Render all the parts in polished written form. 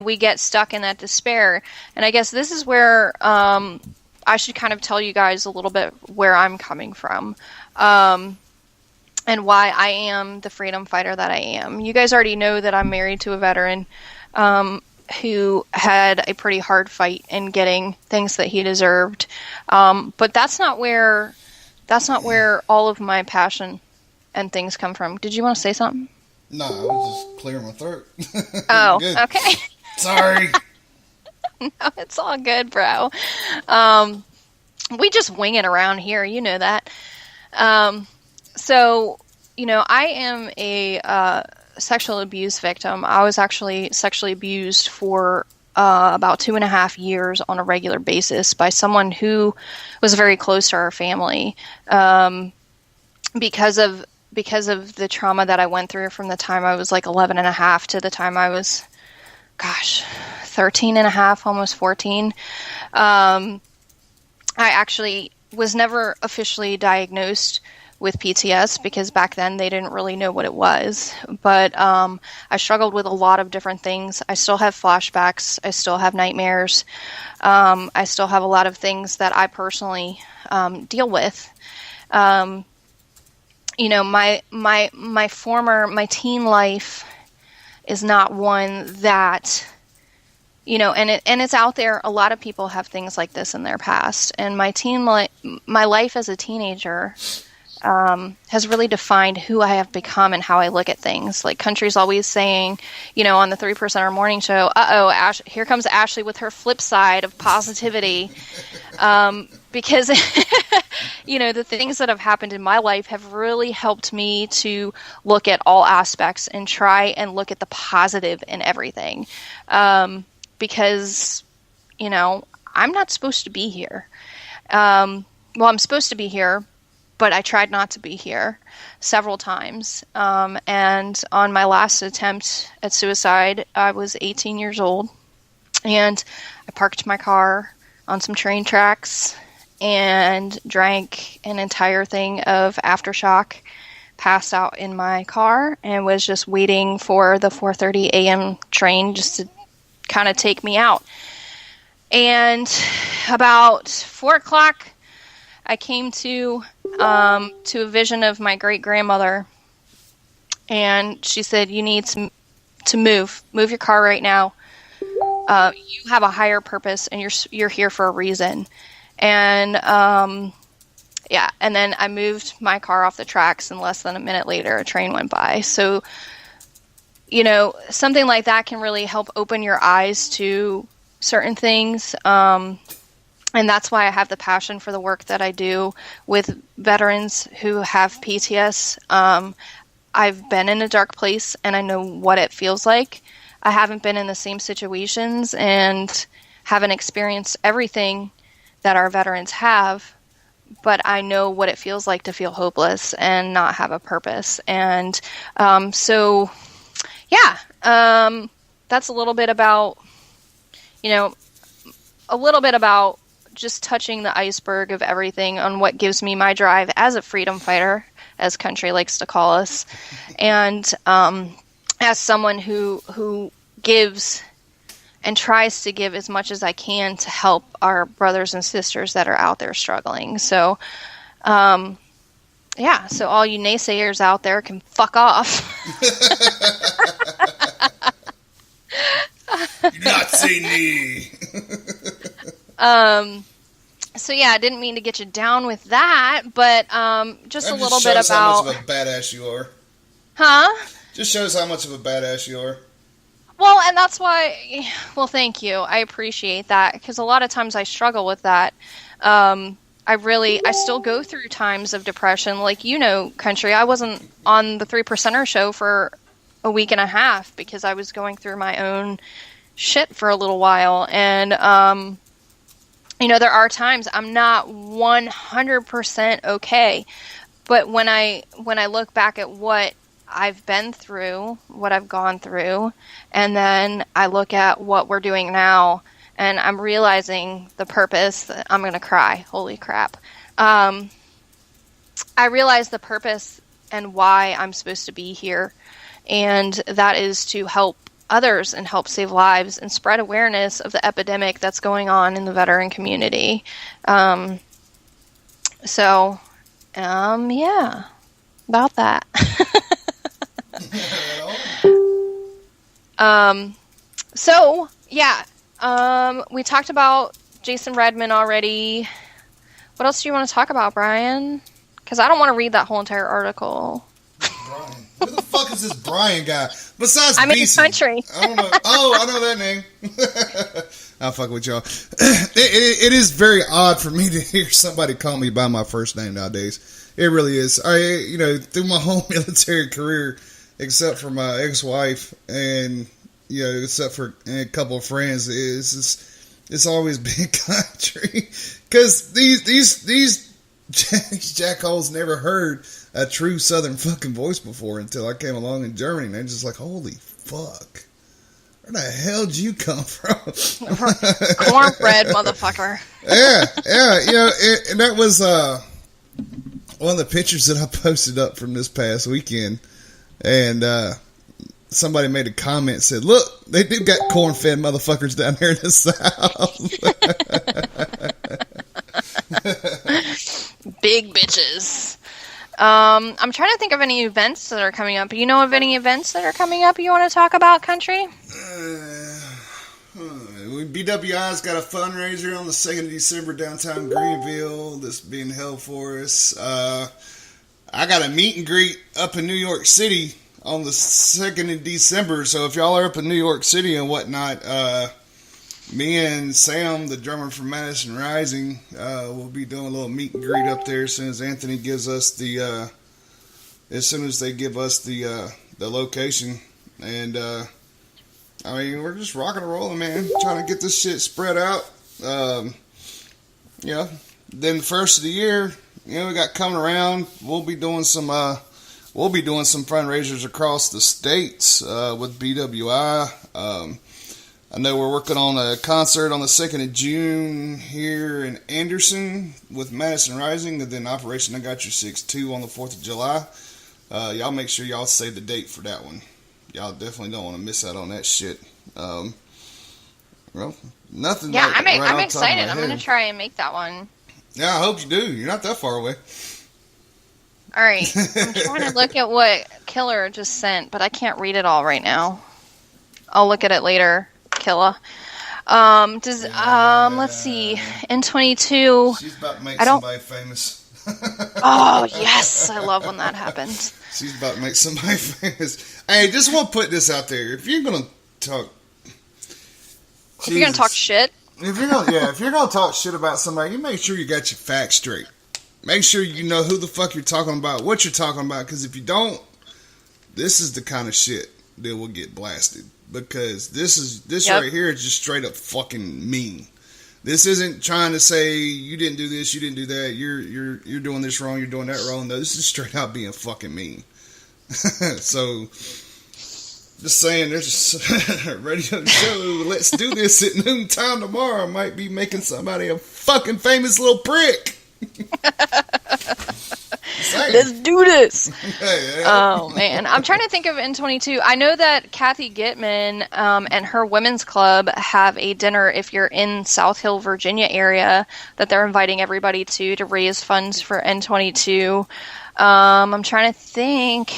we get stuck in that despair. And I guess this is where I should kind of tell you guys a little bit where I'm coming from. And why I am the freedom fighter that I am. You guys already know that I'm married to a veteran who had a pretty hard fight in getting things that he deserved. But that's not where all of my passion and things come from. Did you want to say something? No, I was just clearing my throat. Oh, Good. okay. Sorry. No, it's all good, bro. We just wing it around here. You know that. So, I am a sexual abuse victim. I was actually sexually abused for about 2.5 years on a regular basis by someone who was very close to our family. Because of the trauma that I went through from the time I was like 11 and a half to the time I was, 13 and a half, almost 14. I actually was never officially diagnosed with PTS because back then they didn't really know what it was. But I struggled with a lot of different things. I still have flashbacks. I still have nightmares. I still have a lot of things that I personally deal with. My teen life is not one that, and it's out there. A lot of people have things like this in their past. And my life as a teenager has really defined who I have become and how I look at things. Like Country's always saying, on the 3%er morning show, here comes Ashley with her flip side of positivity. Because, the things that have happened in my life have really helped me to look at all aspects and try and look at the positive in everything. Because, I'm not supposed to be here. I'm supposed to be here, but I tried not to be here several times. And on my last attempt at suicide, I was 18 years old, and I parked my car on some train tracks and drank an entire thing of Aftershock, passed out in my car, and was just waiting for the 4:30 a.m. train just to kind of take me out. And about 4 o'clock, I came to a vision of my great-grandmother, and she said, "You need to move your car right now. You have a higher purpose, and you're here for a reason." And and then I moved my car off the tracks, and less than a minute later, a train went by. So, something like that can really help open your eyes to certain things. And that's why I have the passion for the work that I do with veterans who have PTS. I've been in a dark place, and I know what it feels like. I haven't been in the same situations and haven't experienced everything that our veterans have, but I know what it feels like to feel hopeless and not have a purpose. And that's a little bit about, just touching the iceberg of everything on what gives me my drive as a freedom fighter, as Country likes to call us, and as someone who gives and tries to give as much as I can to help our brothers and sisters that are out there struggling. So, so all you naysayers out there can fuck off. You do not say me. So yeah, I didn't mean to get you down with that, but just that a little bit about how much of a badass you are. Huh? Just shows how much of a badass you are. Well, and that's why, thank you. I appreciate that, because a lot of times I struggle with that. I still go through times of depression. Like, Country, I wasn't on the 3%er show for a week and a half because I was going through my own shit for a little while. And, there are times I'm not 100% okay. But when I look back at what I've been through, what I've gone through, and then I look at what we're doing now, and I'm realizing the purpose. That I'm going to cry. Holy crap. I realize the purpose and why I'm supposed to be here, and that is to help others and help save lives and spread awareness of the epidemic that's going on in the veteran community. Yeah, about that. We talked about Jason Redman already. What else do you want to talk about, Brian? Because I don't want to read that whole entire article. Brian. Who the fuck is this Brian guy? Besides Beeson. Country. I don't know. Oh, I know that name. I'll fuck with y'all. It is very odd for me to hear somebody call me by my first name nowadays. It really is. Through my whole military career, except for my ex-wife and, except for a couple of friends, it's always been country. Because these jackholes never heard a true Southern fucking voice before until I came along in Germany, and they're just like, holy fuck. Where the hell did you come from? Cornbread, motherfucker. Yeah. And that was one of the pictures that I posted up from this past weekend. And somebody made a comment and said, look, they do got corn-fed motherfuckers down here in the South. Big bitches. I'm trying to think of any events that are coming up. You know of any events that are coming up you want to talk about, country? BWI's got a fundraiser on the 2nd of December downtown Greenville that's being held for us. I got a meet and greet up in New York City on the 2nd of December. So if y'all are up in New York City and whatnot, me and Sam, the drummer from Madison Rising, will be doing a little meet and greet up there as soon as Anthony gives us the, as soon as they give us the location. And, we're just rocking and rolling, man. Trying to get this shit spread out. Then the first of the year, we got coming around. We'll be doing some fundraisers across the states, with BWI. I know we're working on a concert on the 2nd of June here in Anderson with Madison Rising, and then Operation I Got Your 6-2 on the 4th of July. Y'all make sure y'all save the date for that one. Y'all definitely don't want to miss out on that shit. Nothing. Yeah, like I'm excited. I'm going to try and make that one. Yeah, I hope you do. You're not that far away. All right. I'm trying to look at what Killer just sent, but I can't read it all right now. I'll look at it later. Killer. Let's see. N22. She's about to make somebody famous. Oh, yes. I love when that happens. She's about to make somebody famous. Hey, just want to put this out there. If you're going to talk... If you're going to talk shit? If you're going to talk shit about somebody, you make sure you got your facts straight. Make sure you know who the fuck you're talking about, what you're talking about, because if you don't, this is the kind of shit that will get blasted. Because this right here is just straight up fucking mean. This isn't trying to say you didn't do this, you didn't do that, you're doing this wrong, you're doing that wrong. No, this is straight out being fucking mean. So, just saying, there's a radio show. Let's do this at noontime tomorrow. Might be making somebody a fucking famous little prick. Let's do this. Yeah. Oh man, I'm trying to think of N22. I know that Kathy Gitman and her women's club have a dinner if you're in South Hill, Virginia area that they're inviting everybody to raise funds for N22. I'm trying to think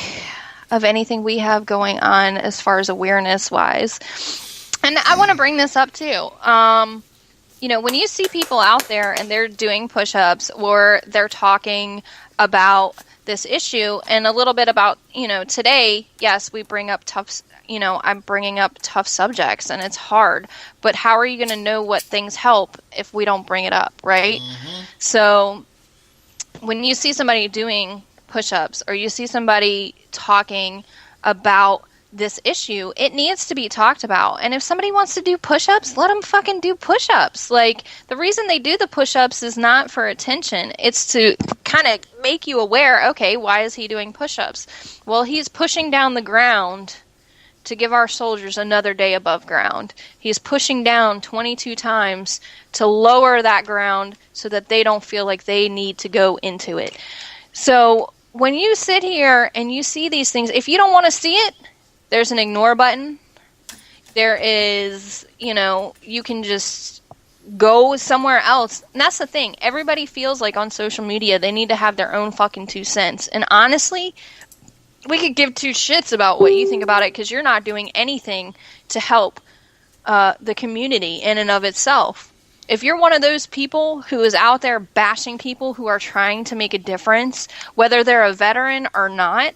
of anything we have going on as far as awareness wise, and I want to bring this up too. When you see people out there and they're doing push-ups or they're talking about this issue and a little bit about, today, yes, we bring up tough, I'm bringing up tough subjects and it's hard, but how are you going to know what things help if we don't bring it up, right? Mm-hmm. So when you see somebody doing push-ups or you see somebody talking about this issue, it needs to be talked about. And if somebody wants to do push-ups, let them fucking do push-ups. Like, the reason they do the push-ups is not for attention. It's to kind of make you aware, okay, why is he doing push-ups? Well, he's pushing down the ground to give our soldiers another day above ground. He's pushing down 22 times to lower that ground so that they don't feel like they need to go into it. So when you sit here and you see these things, if you don't want to see it, there's an ignore button. There is, you can just go somewhere else. And that's the thing. Everybody feels like on social media they need to have their own fucking 2 cents. And honestly, we could give 2 shits about what you think about it, because you're not doing anything to help the community in and of itself. If you're one of those people who is out there bashing people who are trying to make a difference, whether they're a veteran or not,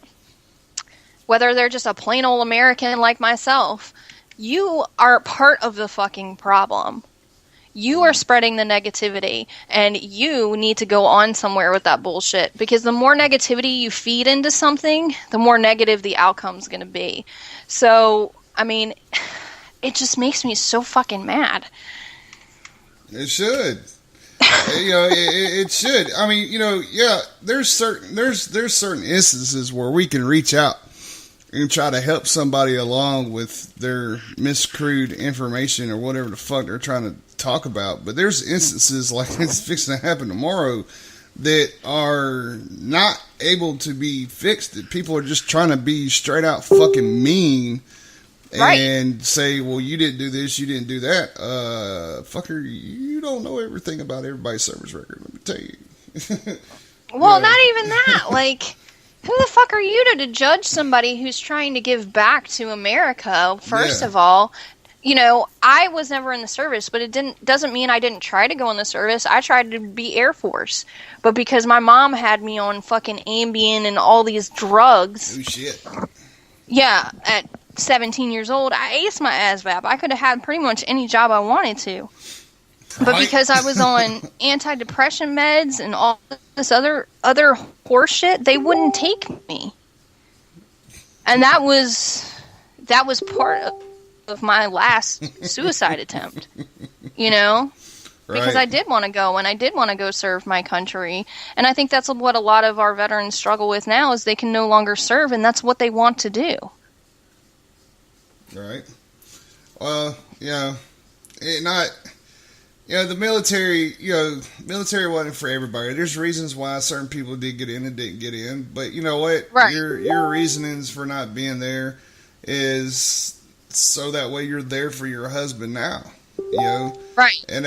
whether they're just a plain old American like myself, you are part of the fucking problem. You are spreading the negativity, and you need to go on somewhere with that bullshit, because the more negativity you feed into something, the more negative the outcome's going to be. So, I mean, it just makes me so fucking mad. It should. It should. I mean, there's certain instances where we can reach out and try to help somebody along with their miscrewed information or whatever the fuck they're trying to talk about. But there's instances like it's fixing to happen tomorrow that are not able to be fixed. That people are just trying to be straight out fucking mean. Right. And say, well, you didn't do this, you didn't do that. Fucker, you don't know everything about everybody's service record, let me tell you. Well, not even that. Like, who the fuck are you to judge somebody who's trying to give back to America, first of all? I was never in the service, but it doesn't mean I didn't try to go in the service. I tried to be Air Force. But because my mom had me on fucking Ambien and all these drugs. Oh, shit. Yeah, at 17 years old, I aced my ASVAB. I could have had pretty much any job I wanted to. But because I was on antidepressant meds and all this other horse shit, they wouldn't take me. And that was part of my last suicide attempt. Because I did want to go, and I did want to go serve my country. And I think that's what a lot of our veterans struggle with now, is they can no longer serve, and that's what they want to do. Right. Well, the military, military wasn't for everybody. There's reasons why certain people did get in and didn't get in. But you know what? Right. Your reasonings for not being there is so that way you're there for your husband now. Right. And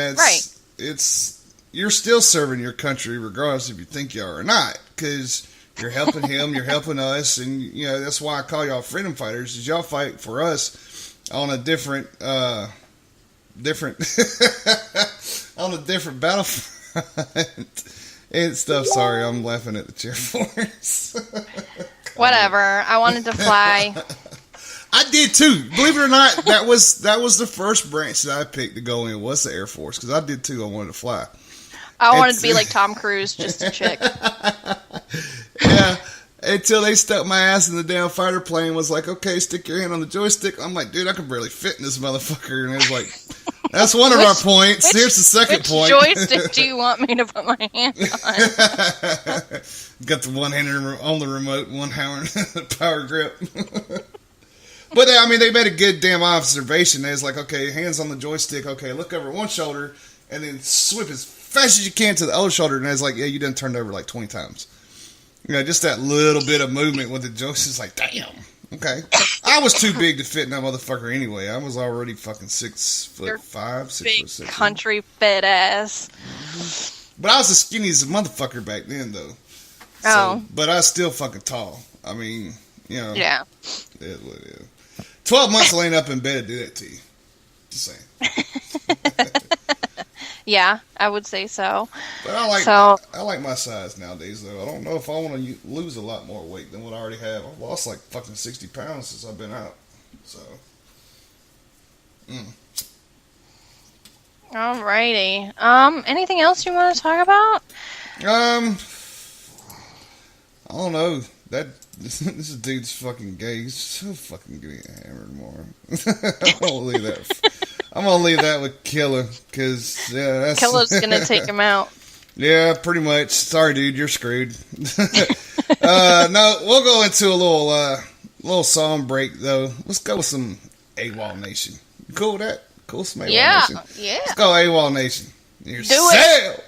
you're still serving your country regardless if you think you are or not, because you're helping him, you're helping us, and that's why I call y'all freedom fighters, is y'all fight for us on a different on a different battlefront and stuff. Sorry, I'm laughing at the chair force. Whatever. I wanted to fly. I did too. Believe it or not, that was the first branch that I picked to go in, was the Air Force, because I did too. I wanted to fly. I wanted to be like Tom Cruise, just a chick. Yeah, until they stuck my ass in the damn fighter plane, was like, okay, stick your hand on the joystick. I'm like, dude, I can barely fit in this motherfucker. And it was like, that's one of our points. Here's the second point. Which joystick do you want me to put my hand on? Got the one hand on the remote, one hand power grip. But I mean, they made a good damn observation. They was like, okay, hands on the joystick. Okay, look over one shoulder and then swip as fast as you can to the other shoulder. And I was like, yeah, you done turned over like 20 times. Just that little bit of movement with the joystick is like, damn. Okay. I was too big to fit in that motherfucker anyway. I was already fucking 6'5", 6'6". Country fit ass. But I was the skinniest motherfucker back then, though. Oh. But I was still fucking tall. I mean, Yeah. It is what it is. 12 months laying up in bed to do that to you. Just saying. Yeah, I would say so. But I like my size nowadays, though. I don't know if I want to lose a lot more weight than what I already have. I've lost like fucking 60 pounds since I've been out. So. Alrighty. Anything else you want to talk about? I don't know. This dude's fucking gay. He's so fucking getting hammered more. I'm gonna leave that with Killer, because that's Killer's gonna take him out. Yeah, pretty much. Sorry, dude, you're screwed. No, we'll go into a little song break though. Let's go with some AWOL Nation. You cool with that? Cool, some AWOL Nation. Yeah. Let's go AWOL Nation. Do it.